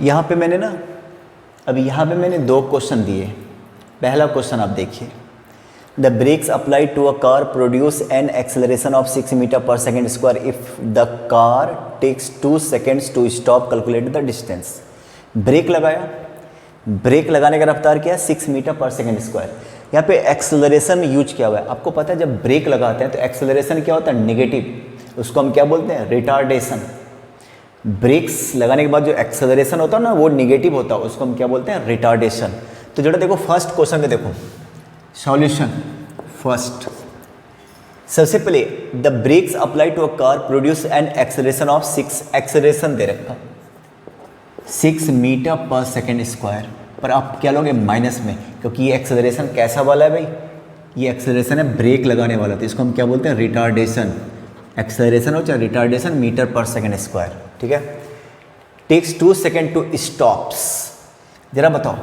यहाँ पे मैंने ना अभी यहाँ पे मैंने 2 क्वेश्चन दिए। पहला क्वेश्चन आप देखिए, the brakes applied to a car produce an acceleration of 6 metre per second square if the car takes 2 seconds to stop, calculate the distance. Brake लगाया, ब्रेक लगाने का रफ्तार क्या है 6 मीटर पर सेकेंड स्क्वायर। यहाँ पे एक्सेलरेशन यूज किया हुआ है। आपको पता है जब ब्रेक लगाते हैं तो एक्सेलरेशन क्या होता है नेगेटिव, उसको हम क्या बोलते हैं रिटार्डेशन। ब्रेक्स लगाने के बाद जो एक्सेलरेशन होता है ना वो निगेटिव होता है, उसको हम क्या बोलते हैं रिटार्डेशन। तो जरा देखो फर्स्ट क्वेश्चन में देखो सॉल्यूशन। फर्स्ट सबसे पहले the brakes apply to a car produce an acceleration of 6, acceleration दे रखा 6 मीटर पर सेकेंड स्क्वायर, पर आप क्या लोगे माइनस में, क्योंकि ये एक्सेलरेशन कैसा वाला है भाई, ये एक्सेलरेशन है ब्रेक लगाने वाला, तो इसको हम क्या बोलते हैं रिटार्डेशन। एक्सेलरेशन हो चाहे retardation metre per second square, ठीक है। टेक्स 2 सेकेंड टू स्टॉप्स, जरा बताओ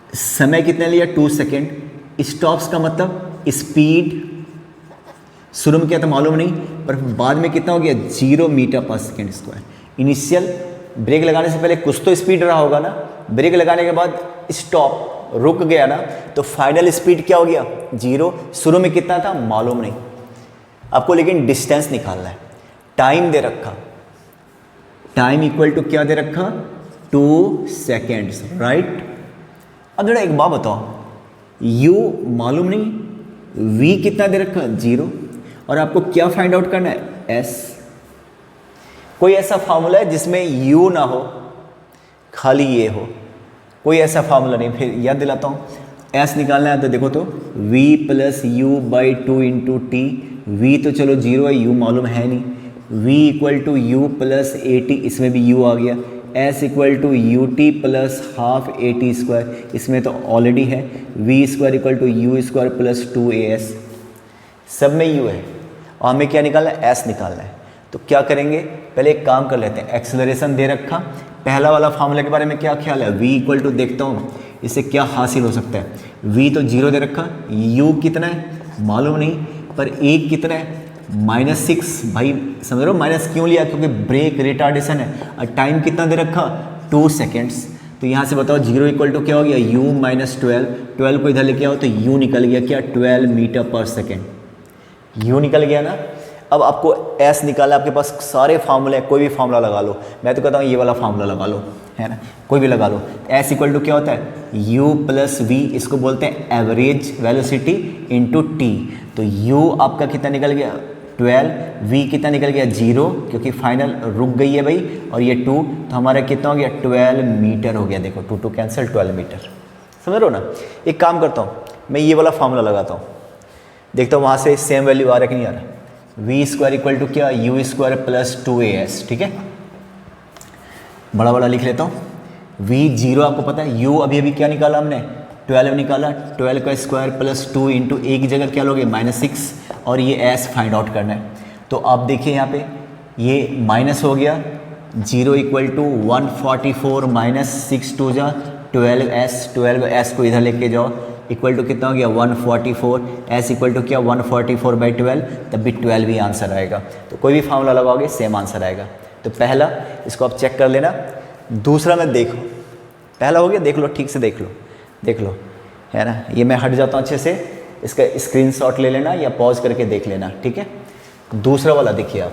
समय कितने लिया 2 सेकेंड। स्टॉप्स का मतलब स्पीड, शुरू में क्या था मालूम नहीं, पर बाद में कितना हो गया 0 metre per second square. Initial break लगाने से पहले कुछ तो स्पीड रहा होगा ना, ब्रेक लगाने के बाद स्टॉप रुक गया ना, तो फाइनल स्पीड क्या हो गया 0। शुरू में कितना था मालूम नहीं आपको, लेकिन डिस्टेंस निकालना है। टाइम दे रखा, टाइम इक्वल टू क्या दे रखा 2 सेकेंड्स, राइट। अब जरा एक बात बताओ, u मालूम नहीं, v कितना दे रखा 0, और आपको क्या फाइंड आउट करना है s। कोई ऐसा फार्मूला है जिसमें u ना हो खाली ये हो, कोई ऐसा फार्मूला नहीं। फिर याद दिलाता हूँ, s निकालना है तो देखो तो v plus you by 2 into T. v तो चलो 0 है, u मालूम है नहीं, v equal to u plus a t, इसमें भी u आ गया। s equal to u t plus half a t square, इसमें तो ऑलरेडी है। v square equal to u square plus 2as, सब में u है और हमें क्या निकालना है s निकालना है। तो क्या करेंगे, पहले एक काम कर लेते हैं, एक्सेलरेशन दे रखा, पहला वाला फार्मूला के बारे में क्या ख्याल है, v इक्वल टू देखता हूँ इससे क्या हासिल हो सकता है। v तो 0 दे रखा, u कितना है मालूम नहीं, पर a कितना है -6। भाई समझ रहे हो माइनस क्यों लिया, क्योंकि ब्रेक रिटार्डेशन है। और टाइम कितना दे रखा 2 सेकेंड्स। तो यहाँ से बताओ 0 इक्वल टू क्या हो गया u माइनस 12, 12 को इधर लेके आओ तो u निकल गया क्या 12 मीटर पर सेकेंड, u निकल गया ना। अब आपको s निकाला, आपके पास सारे फार्मूले, कोई भी फार्मूला लगा लो, मैं तो कहता हूँ ये वाला फार्मूला लगा लो, है ना, कोई भी लगा लो। s इक्वल टू क्या होता है u प्लस v, इसको बोलते हैं एवरेज वेलोसिटी इनटू t। तो u आपका कितना निकल गया 12, v कितना निकल गया 0, क्योंकि फाइनल रुक गई है भाई, और ये 2, तो हमारा कितना हो गया 12 मीटर हो गया। देखो 2 कैंसिल 12 मीटर, समझ रहे हो ना। एक काम करता हूँ, मैं ये वाला फार्मूला लगाता हूँ, देखता हूँ वहाँ से सेम वैल्यू आ रहा है कि नहीं आ रहा। v स्क्वायर इक्वल टू क्या u स्क्वायर प्लस 2as, ठीक है, बड़ा बड़ा लिख लेता हूँ। v 0 आपको पता है, u अभी अभी क्या निकाला हमने 12 निकाला, 12 का स्क्वायर प्लस 2 इंटू एक जगह क्या लोगे -6, और ये s फाइंड आउट करना है। तो आप देखिए यहाँ पे ये माइनस हो गया, 0 इक्वल टू 144 माइनस 6 2 जा 12s, 12s को इधर लेके जाओ, इक्वल टू कितना हो गया 144, s इक्वल टू क्या 144/12, तब भी 12 भी आंसर आएगा। तो कोई भी फार्मूला लगाओगे सेम आंसर आएगा। तो पहला इसको आप चेक कर लेना, दूसरा में देखो, पहला हो गया देख लो, ठीक से देख लो, देख लो, है ना। ये मैं हट जाता हूँ अच्छे से, इसका स्क्रीनशॉट ले लेना या पॉज करके देख लेना, ठीक है। दूसरा वाला देखिए आप,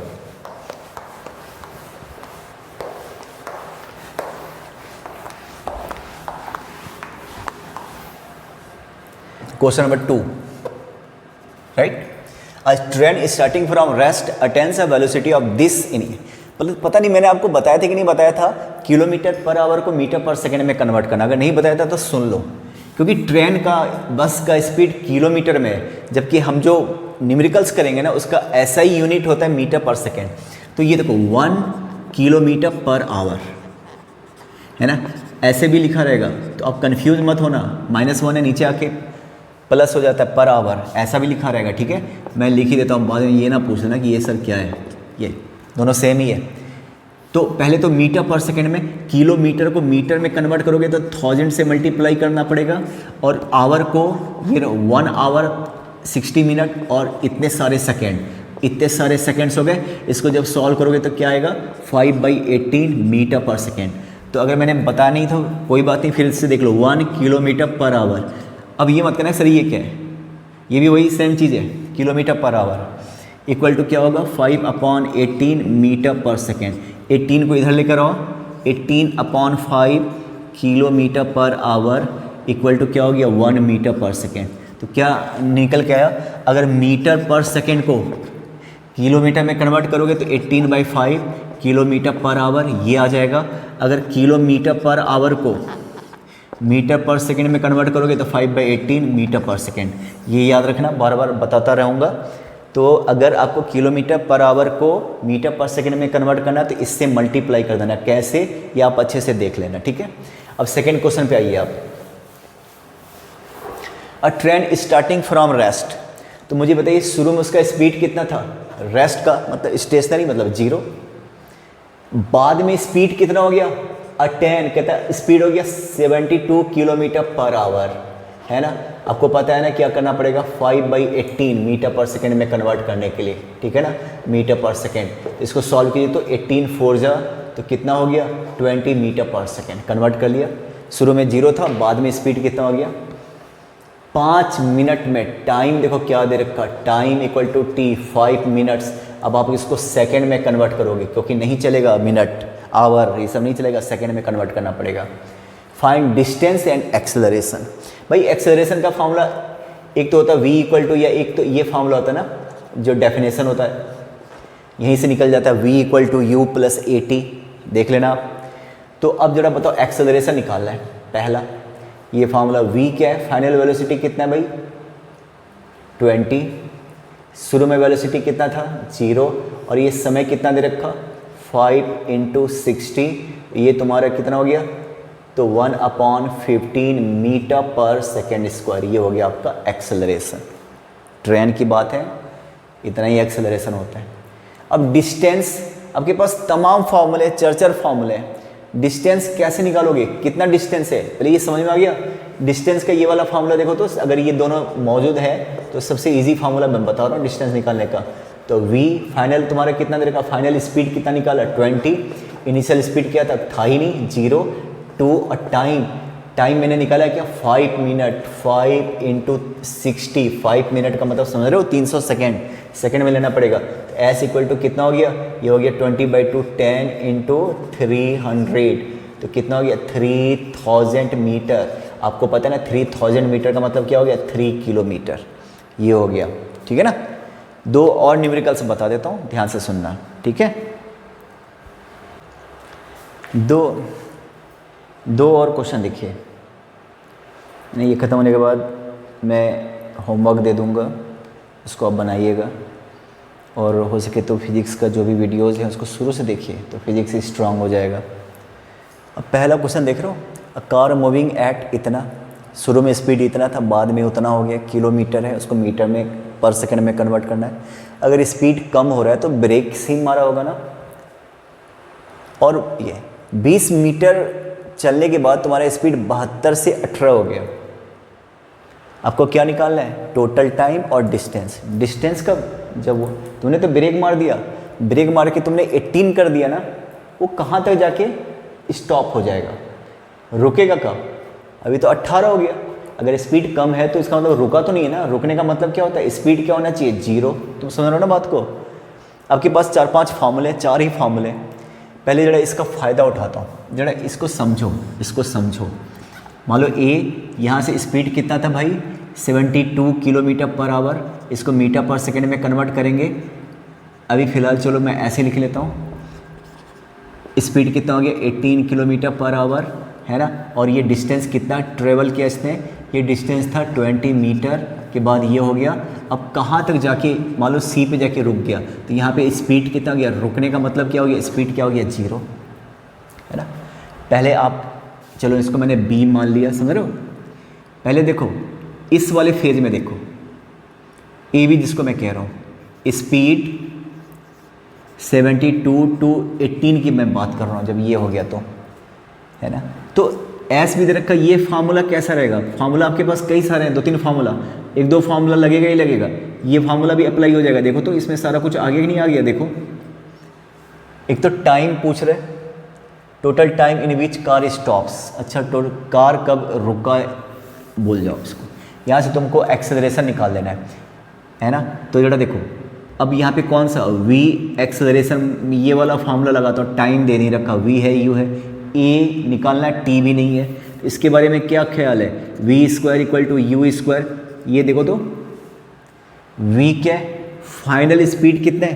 question number 2, right. A train starting from rest attains a velocity of this in, पता नहीं मैंने आपको बताया था कि नहीं बताया था, किलोमीटर पर आवर को मीटर पर सेकेंड में कन्वर्ट करना। अगर नहीं बताया था तो सुन लो, क्योंकि ट्रेन का बस का स्पीड किलोमीटर में है, जबकि हम जो न्यूमेरिकल्स करेंगे ना उसका ऐसा ही यूनिट होता है मीटर पर सेकेंड। तो ये देखो 1 किलोमीटर पर आवर, है ना, ऐसे भी लिखा रहेगा, तो आप कंफ्यूज मत होना, -1 है नीचे आके प्लस हो जाता है पर आवर, ऐसा भी लिखा रहेगा, ठीक है। मैं लिख ही देता हूँ, बाद में ये ना पूछना कि ये सर क्या है, ये दोनों सेम ही है। तो पहले तो मीटर पर सेकेंड में, किलोमीटर को मीटर में कन्वर्ट करोगे तो 1000 से मल्टीप्लाई करना पड़ेगा, और आवर को ये 1 आवर 60 मिनट और इतने सारे सेकेंड, इतने सारे सेकेंड्स हो गए। इसको जब सॉल्व करोगे तो क्या आएगा 5/18 मीटर पर सेकेंड। तो अगर मैंने बताया नहीं तो कोई बात नहीं, फिर से देख लो 1 किलोमीटर पर आवर। अब ये मत करना सर ये क्या है, ये भी वही सेम चीज़ है, kilometre per our equal to क्या होगा 5/18 मीटर पर सेकेंड। 18 को इधर लेकर आओ, 18/5 kilometre per our equal to क्या हो गया 1 मीटर पर सेकेंड। तो क्या निकल के आया, अगर मीटर पर सेकेंड को किलोमीटर में कन्वर्ट करोगे तो 18/5 किलोमीटर पर आवर ये आ जाएगा। अगर किलोमीटर पर आवर को मीटर पर सेकेंड में कन्वर्ट करोगे तो 5/18 मीटर पर सेकेंड। ये याद रखना, बार बार बताता रहूँगा। तो अगर आपको किलोमीटर पर आवर को मीटर पर सेकेंड में कन्वर्ट करना है तो इससे मल्टीप्लाई कर देना, कैसे ये आप अच्छे से देख लेना, ठीक है। अब सेकेंड क्वेश्चन पे आइए आप। अ ट्रेन स्टार्टिंग फ्रॉम रेस्ट, तो मुझे बताइए शुरू में उसका स्पीड कितना था, रेस्ट का मतलब स्टेशनरी मतलब 0, बाद में स्पीड कितना हो गया अटेन, कहता है स्पीड हो गया 72 किलोमीटर पर आवर, है ना। आपको पता है ना क्या करना पड़ेगा, 5/18 मीटर पर सेकेंड में कन्वर्ट करने के लिए, ठीक है ना, मीटर पर सेकेंड। इसको सॉल्व कीजिए तो 18 4 जा तो कितना हो गया 20 मीटर पर सेकेंड, कन्वर्ट कर लिया। शुरू में 0 था, बाद में स्पीड कितना हो गया 5 मिनट में। टाइम देखो क्या दे रखा, time equal to t 5 minutes. अब आप इसको सेकेंड में कन्वर्ट करोगे क्योंकि नहीं चलेगा मिनट आवर ये सब नहीं चलेगा, सेकेंड में कन्वर्ट करना पड़ेगा। Find distance and acceleration. भाई एक्सेलरेशन का फॉर्मूला एक तो होता है v इक्वल टू, या एक तो ये फॉर्मूला होता है ना जो डेफिनेशन होता है, यहीं से निकल जाता है v equal to u plus at, देख लेना आप। तो अब जरा बताओ एक्सेलरेशन निकालना है। पहला ये फॉर्मूला v क्या है, फाइनल वेलोसिटी कितना है भाई 20, शुरू में वेलोसिटी कितना था 0, और ये समय कितना दे रखा 5 × 60, ये तुम्हारा कितना हो गया तो 1/15 मीटर पर सेकेंड स्क्वायर, ये हो गया आपका एक्सेलरेशन। ट्रेन की बात है, इतना ही एक्सेलरेशन होता है। अब डिस्टेंस, आपके पास तमाम फार्मूले चरचर फार्मूले, डिस्टेंस कैसे निकालोगे, कितना डिस्टेंस है पहले ये समझ में आ गया। डिस्टेंस का ये वाला फार्मूला देखो, तो अगर ये दोनों मौजूद है तो सबसे इजी फार्मूला मैं बता रहा हूँ डिस्टेंस निकालने का। तो v फाइनल तुम्हारा कितना दे रखा, फाइनल स्पीड कितना निकाला 20, इनिशियल स्पीड क्या था ही नहीं 0, 2, और टाइम मैंने निकाला क्या 5 मिनट, 5 × 60, 5 मिनट का मतलब समझ रहे हो 300 सेकेंड में लेना पड़ेगा। तो s इक्वल टू कितना हो गया, ये हो गया 20/2 10 × 300, तो कितना हो गया 3000 मीटर। आपको पता है ना 3000 मीटर का मतलब क्या हो गया 3 किलोमीटर, ये हो गया, ठीक है ना। 2 और न्यूमेरिकल्स बता देता हूँ, ध्यान से सुनना, ठीक है। दो और क्वेश्चन देखिए, नहीं ये ख़त्म होने के बाद मैं होमवर्क दे दूँगा, उसको आप बनाइएगा, और हो सके तो फिज़िक्स का जो भी वीडियोज़ हैं उसको शुरू से देखिए तो फिज़िक्स स्ट्रांग हो जाएगा। अब पहला क्वेश्चन देख रहे हो, अ कार मूविंग एट इतना, शुरू में स्पीड इतना था, बाद में उतना हो गया, किलोमीटर है, उसको मीटर में पर सेकंड में कन्वर्ट करना है। अगर स्पीड कम हो रहा है तो ब्रेक ही मारा होगा ना, और ये 20 मीटर चलने के बाद तुम्हारा स्पीड 72 से 18 हो गया। आपको क्या निकालना है, टोटल टाइम और डिस्टेंस। डिस्टेंस का जब वो तुमने तो ब्रेक मार दिया, ब्रेक मार के तुमने 18 कर दिया ना, वो कहाँ तक जाके स्टॉप हो जाएगा, रुकेगा कब, अभी तो 18 हो गया। अगर स्पीड कम है तो इसका मतलब रुका तो नहीं है ना, रुकने का मतलब क्या होता है, स्पीड क्या होना चाहिए 0। तुम समझ रहे हो ना बात को। आपके पास 4-5 फार्मूले, 4 ही फार्मूले। पहले जरा इसका फ़ायदा उठाता हूँ, जरा इसको समझो। मान लो ए यहाँ से स्पीड कितना था भाई 72 किलोमीटर पर आवर, इसको मीटर पर सेकेंड में कन्वर्ट करेंगे। अभी फ़िलहाल चलो मैं ऐसे लिख लेता हूँ, स्पीड कितना हो गया 18 किलोमीटर पर आवर, है ना। और ये डिस्टेंस कितना ट्रेवल किया इसने, ये डिस्टेंस था 20 मीटर के बाद ये हो गया। अब कहाँ तक जाके, मान लो सी पे जाके रुक गया, तो यहाँ पे स्पीड कितना हो गया, रुकने का मतलब क्या हो गया, स्पीड क्या हो गया 0, है ना। पहले आप चलो इसको मैंने बी मान लिया, समझ रहे हो। पहले देखो इस वाले फेज में देखो, ए बी जिसको मैं कह रहा हूँ, स्पीड 72 to 18 की मैं बात कर रहा हूँ, जब ये हो गया तो, है ना। तो एस भी दे रखा, ये फार्मूला कैसा रहेगा, फार्मूला आपके पास कई सारे हैं, 2-3 फार्मूला, 1-2 फार्मूला लगेगा ही लगेगा, ये फार्मूला भी अप्लाई हो जाएगा। देखो तो इसमें सारा कुछ आगे ही नहीं आ गया। देखो एक तो टाइम पूछ रहे, total time in which car stops, अच्छा कार कब रुका भूल जाओ इसको, यहाँ से तुमको एक्सेलरेशन निकाल लेना है ना। तो जरा देखो अब यहाँ पे कौन सा v एक्सेलरेशन, ये वाला फार्मूला लगाता हूँ, टाइम दे नहीं रखा, v है u है, a निकालना है, t भी नहीं है, तो इसके बारे में क्या ख्याल है, v square equal to u square, ये देखो तो v क्या है, फाइनल स्पीड कितना है,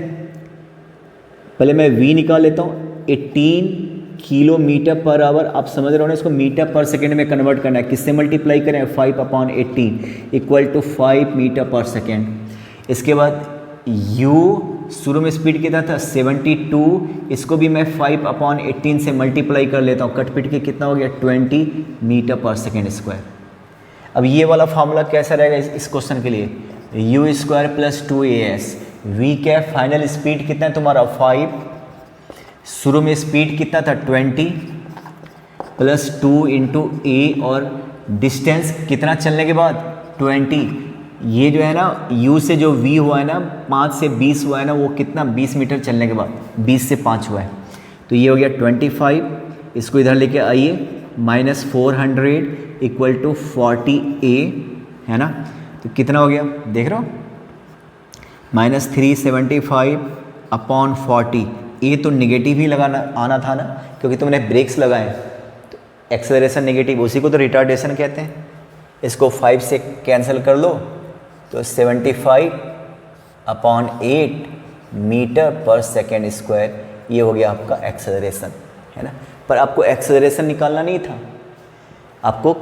पहले मैं v निकाल लेता हूँ, 18 किलोमीटर पर आवर, आप समझ रहे हो ना, इसको मीटर पर सेकेंड में कन्वर्ट करना है, किससे मल्टीप्लाई करें, 5/18 equal to 5 metre per second. इसके बाद u शुरू में स्पीड कितना था 72, इसको भी मैं 5/18 से मल्टीप्लाई कर लेता हूँ, कट पिट के कितना हो गया 20 मीटर पर सेकेंड स्क्वायर। अब ये वाला फार्मूला कैसा रहेगा इस क्वेश्चन के लिए, u square plus 2as, v क्या फाइनल स्पीड कितना है तुम्हारा 5, शुरू में स्पीड कितना था 20 प्लस 2 इंटू a, और डिस्टेंस कितना चलने के बाद 20, ये जो है ना u से जो v हुआ है ना 5 से 20 हुआ है ना, वो कितना 20 मीटर चलने के बाद 20 से 5 हुआ है, तो ये हो गया 25, इसको इधर लेके आइए, -400 इक्वल टू 40a है ना, तो कितना हो गया देख रहे हो, -375/40, ए तो निगेटिव ही लगाना आना था ना, क्योंकि तुमने ब्रेक्स लगाए, तो एक्सेलरेशन नेगेटिव, उसी को तो रिटार्डेशन कहते हैं। इसको 5 से कैंसिल कर लो तो 75/8 मीटर पर सेकेंड स्क्वायर, ये हो गया आपका एक्सेलरेशन है ना। पर आपको एक्सेलरेशन निकालना नहीं था, आपको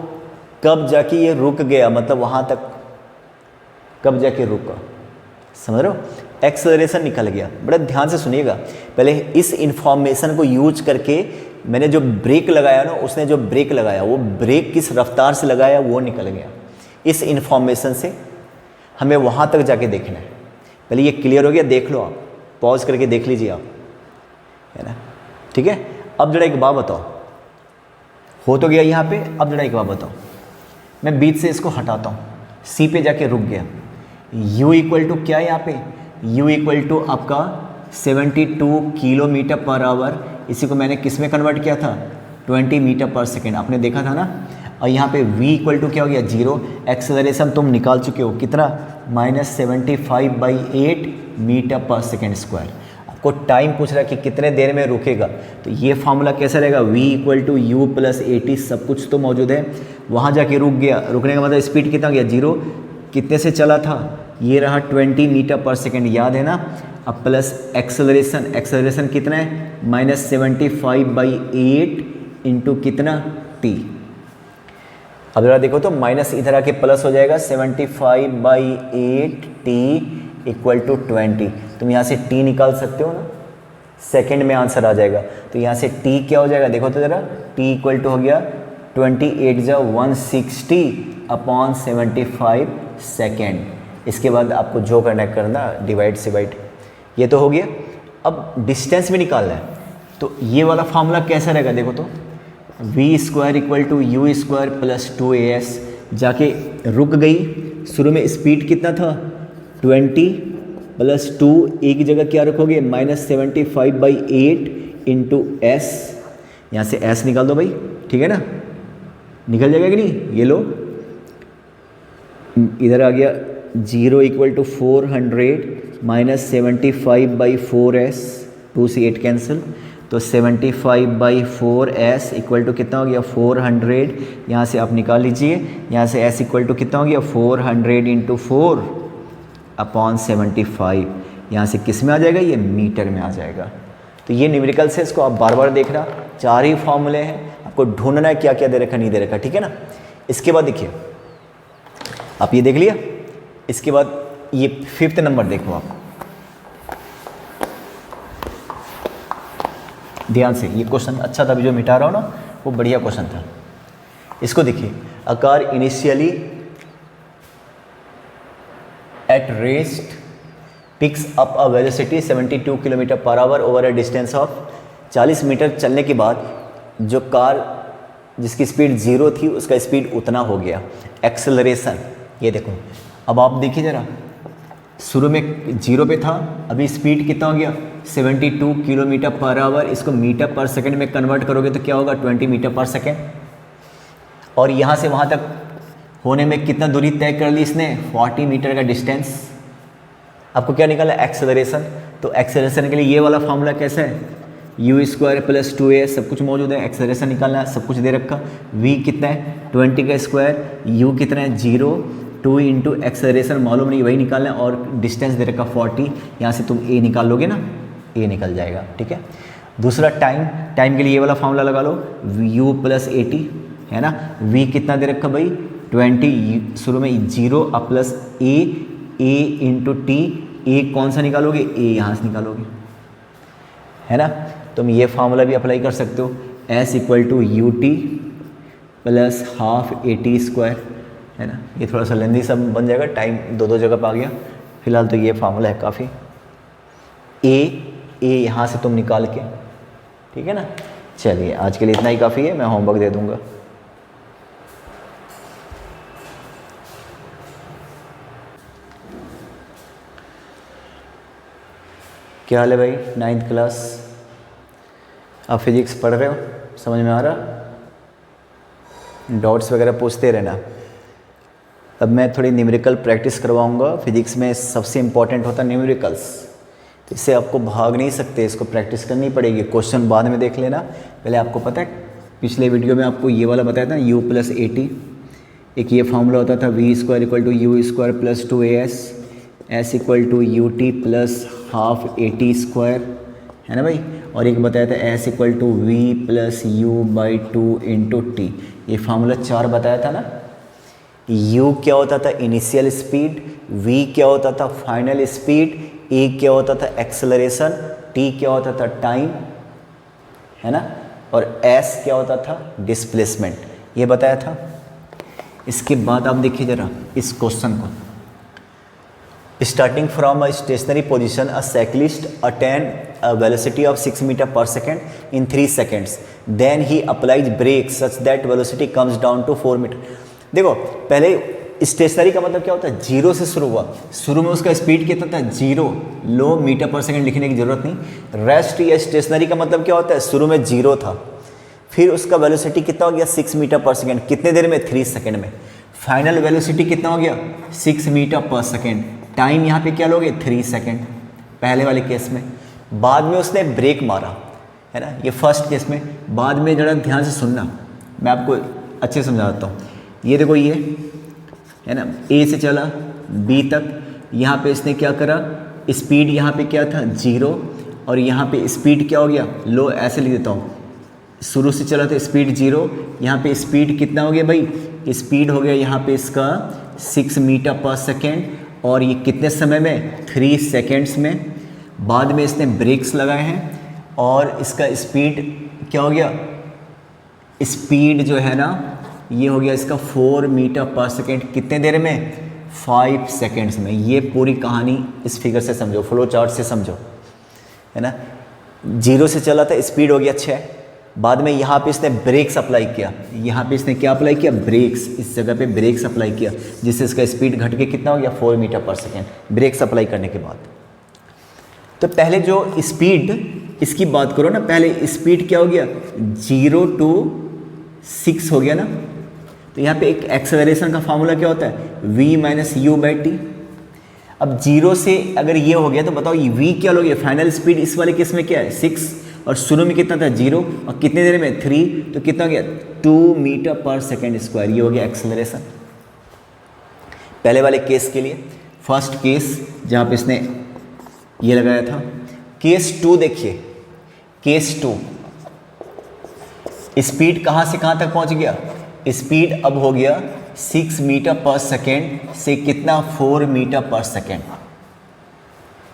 कब जाके ये रुक गया, मतलब वहाँ तक कब जाके रुका, समझ रहे हो, एक्सेलरेशन निकल गया। बड़ा ध्यान से सुनिएगा, पहले इस इंफॉर्मेशन को यूज करके मैंने जो ब्रेक लगाया ना, उसने जो ब्रेक लगाया वो ब्रेक किस रफ्तार से लगाया वो निकल गया। इस इंफॉर्मेशन से हमें वहाँ तक जाके देखना है। पहले ये क्लियर हो गया, देख लो आप, पॉज करके देख लीजिए आप, है ना, ठीक है। अब जरा एक बात बताओ, हो तो गया यहाँ पे, अब जरा एक बात बताओ, मैं बीच से इसको हटाता हूँ, सी पे जाके रुक गया, u इक्वल टू क्या है यहाँ पे, u इक्वल टू आपका 72 किलोमीटर पर आवर, इसी को मैंने किस में कन्वर्ट किया था 20 मीटर पर सेकेंड, आपने देखा था ना। और यहाँ पे v इक्वल टू क्या हो गया 0, एक्सेलरेशन तुम निकाल चुके हो कितना -75/8 मीटर पर सेकेंड स्क्वायर। आपको टाइम पूछ रहा है कि कितने देर में रुकेगा, तो ये फार्मूला कैसा रहेगा, v equal to u plus 80, सब कुछ तो मौजूद है, वहाँ जाके रुक गया, रुकने का मतलब स्पीड कितना गया 0, कितने से चला था, ये रहा 20 मीटर पर सेकेंड, याद है ना। अब प्लस एक्सेलरेशन, एक्सेलरेशन कितना है -75/8 इंटू कितना t। अब जरा देखो तो माइनस इधर आके प्लस हो जाएगा, 75/8t इक्वल टू 20, तुम यहाँ से t निकाल सकते हो ना, सेकंड में आंसर आ जाएगा। तो यहाँ से t क्या हो जाएगा देखो तो जरा, t इक्वल टू हो गया 175 सेकेंड। इसके बाद आपको जो करना है करना, डिवाइड से बाइट, ये तो हो गया। अब डिस्टेंस भी निकालना है, तो ये वाला फार्मूला कैसा रहेगा देखो तो, v square equal to u square plus 2as, जाके रुक गई, शुरू में स्पीड कितना था 20 प्लस 2, एक जगह क्या रखोगे -75/8 इंटू s, यहाँ से s निकाल दो भाई, ठीक है ना, निकल जाएगा कि नहीं, ये लो, इधर आ गया 0 इक्वल टू 400 -75/4s, 2 से 8 कैंसिल, तो 75/4s इक्वल टू कितना हो गया 400, यहाँ से आप निकाल लीजिए, यहाँ से s इक्वल टू कितना हो गया 400 इंटू 4/75, यहाँ से किस में आ जाएगा, ये मीटर में आ जाएगा। तो ये न्यूमेरिकल से इसको आप बार बार देखना, 4 ही फॉर्मूले हैं, आपको ढूंढना है क्या क्या दे रखा नहीं दे रखा, ठीक है ना। इसके बाद देखिए, आप ये देख लिया, इसके बाद ये 5th नंबर देखो आप ध्यान से, ये क्वेश्चन अच्छा था, जो मिटा रहा हूँ ना वो बढ़िया क्वेश्चन था। इसको देखिए, a car initially at rest picks up a velocity 72 kilometre per hour over a distance of 40 metre चलने के बाद जो कार जिसकी स्पीड 0 थी उसका स्पीड उतना हो गया। एक्सेलरेशन ये देखो, अब आप देखिए ज़रा, शुरू में 0 पे था, अभी स्पीड कितना हो गया 72 किलोमीटर पर आवर। इसको मीटर पर सेकंड में कन्वर्ट करोगे तो क्या होगा 20 मीटर पर सेकंड। और यहाँ से वहाँ तक होने में कितना दूरी तय कर ली इसने 40 मीटर का डिस्टेंस। आपको क्या निकाला एक्सेलरेशन। तो एक्सेलरेशन के लिए ये वाला फार्मूला कैसा है u² + 2a, सब कुछ मौजूद है। एक्सेलरेशन निकालना है, सब कुछ दे रखा। v कितना है 20 का स्क्वायर, u कितना है 0, 2 इंटू एक्सेलरेशन मालूम नहीं वही निकालना है, और डिस्टेंस दे रखा 40। यहाँ से तुम a निकाल लोगे ना, a निकल जाएगा, ठीक है। दूसरा टाइम, टाइम के लिए ये वाला फार्मूला लगा लो u + 80 है ना। v कितना दे रखा भाई 20, शुरू में 0 plus a into T. a कौन सा निकालोगे a यहाँ से निकालोगे, है ना। तुम ये फार्मूला भी अप्लाई कर सकते हो, s = ut + ½ at², है ना। ये थोड़ा सा लेंदी सब बन जाएगा, टाइम दो जगह पर आ गया। फिलहाल तो ये फार्मूला है काफ़ी। a यहाँ से तुम निकाल के, ठीक है ना। चलिए आज के लिए इतना ही काफ़ी है, मैं होमवर्क दे दूँगा। क्या हाल है भाई, 9th क्लास, आप फिजिक्स पढ़ रहे हो, समझ में आ रहा? डॉट्स वगैरह पूछते रहना। अब मैं थोड़ी न्यूमेरिकल प्रैक्टिस करवाऊंगा। फिजिक्स में सबसे इम्पॉर्टेंट होता है न्यूमेरिकल्स, तो इससे आपको भाग नहीं सकते, इसको प्रैक्टिस करनी पड़ेगी। क्वेश्चन बाद में देख लेना, पहले आपको पता है पिछले वीडियो में आपको ये वाला बताया था u + 80, एक ये फार्मूला होता था v² = u² + 2as, s = ut + ½ at², है ना भाई। और एक बताया था s = v + u/2 into T. ये फार्मूला 4 बताया था ना। u क्या होता था इनिशियल स्पीड, v क्या होता था फाइनल स्पीड, a क्या होता था एक्सेलरेशन, t क्या होता था टाइम, है ना, और s क्या होता था डिस्प्लेसमेंट, ये बताया था। इसके बाद आप देखिए जरा इस क्वेश्चन को। Starting from a stationary position a cyclist attain a velocity of 6 meter per second in 3 seconds. Then he applies brakes such that velocity comes down to 4 meter. देखो पहले स्टेशनरी का मतलब क्या होता है, 0 से शुरू हुआ, शुरू में उसका स्पीड कितना था 0, लो मीटर पर सेकंड लिखने की जरूरत नहीं। रेस्ट या स्टेशनरी का मतलब क्या होता है, शुरू में 0 था, फिर उसका वेलोसिटी कितना हो गया 6 मीटर पर सेकंड, कितने देर में 3 सेकंड में। फाइनल वेलोसिटी कितना हो गया 6 मीटर पर सेकंड, टाइम यहाँ पे क्या लोगे 3 सेकंड पहले वाले केस में। बाद में उसने ब्रेक मारा, है ना, ये फर्स्ट केस में। बाद में जरा ध्यान से सुनना, मैं आपको अच्छे समझाता हूँ। ये देखो ये है ना, ए से चला बी तक, यहाँ पे इसने क्या करा, स्पीड यहाँ पे क्या था 0, और यहाँ पे स्पीड क्या हो गया लो, ऐसे लिख देता हूँ। शुरू से चला तो स्पीड 0, यहाँ पे स्पीड कितना हो गया भाई, स्पीड हो गया यहाँ पे इसका 6 मीटर पर सेकेंड, और ये कितने समय में 3 सेकेंड्स में। बाद में इसने ब्रेक्स लगाए हैं और इसका स्पीड क्या हो गया, स्पीड जो है ना ये हो गया इसका 4 मीटर पर सेकेंड, कितने देर में 5 सेकेंड्स में। ये पूरी कहानी इस फिगर से समझो, फ्लो चार्ट से समझो, है ना। 0 से चला था, स्पीड हो गया 6, बाद में यहाँ पे इसने ब्रेक्स अप्लाई किया, यहाँ पे इसने क्या अप्लाई किया ब्रेक्स, इस जगह पे ब्रेक्स अप्लाई किया, जिससे इसका स्पीड घट के कितना हो गया 4 metre per second breaks apply करने के बाद। तो पहले जो स्पीड इसकी बात करो ना, पहले स्पीड क्या हो गया 0 to 6 हो गया ना। तो यहाँ पे एक एक्सेलरेशन का फार्मूला क्या होता है v - u/t। अब 0 से अगर ये हो गया तो बताओ ये v क्या लोगे, फाइनल स्पीड इस वाले केस में क्या है 6, और शुरू में कितना था 0, और कितने देर में 3, तो कितना हो गया 2 मीटर पर सेकेंड स्क्वायर, ये हो गया एक्सेलरेशन पहले वाले केस के लिए। फर्स्ट केस जहाँ पे इसने ये लगाया था। केस 2 देखिए, केस 2 स्पीड कहाँ से कहाँ तक पहुँच गया, स्पीड अब हो गया 6 मीटर पर सेकेंड से कितना 4 मीटर पर सेकेंड,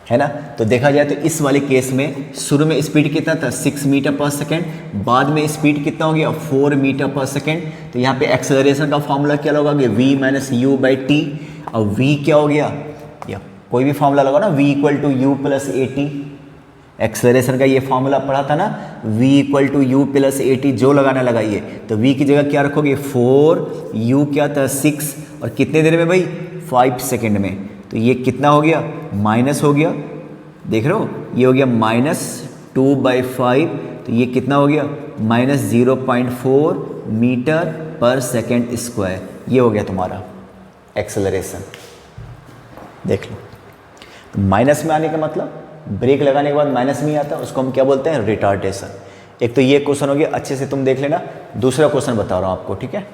है ना। तो देखा जाए तो इस वाले केस में शुरू में स्पीड कितना था 6 मीटर पर सेकेंड, बाद में स्पीड कितना हो गया 4 मीटर पर सेकेंड। तो यहाँ पे एक्सेलरेशन का फॉर्मूला क्या लगा v - u/t, और v क्या हो गया, या कोई भी फॉर्मूला लगाओ ना, v = u + at। एक्सेलरेशन का ये फॉर्मूला पढ़ा था ना, v = u + at, जो लगाना लगाइए। तो v की जगह क्या रखोगे 4, u क्या था 6, और कितने देर में भाई 5 सेकेंड में। तो तो ये कितना हो गया, माइनस हो गया, देख रहे हो, ये हो गया -2/5, तो ये कितना हो गया, -0.4 मीटर पर सेकेंड स्क्वायर। ये हो गया तुम्हारा एक्सेलरेशन। देख लो, तो माइनस में आने का मतलब ब्रेक लगाने के बाद माइनस में ही आता है, उसको हम क्या बोलते हैं, रिटार्डेशन। एक तो ये क्वेश्चन हो गया, अच्छे से तुम देख लेना। दूसरा क्वेश्चन बता रहा हूँ आपको, ठीक है।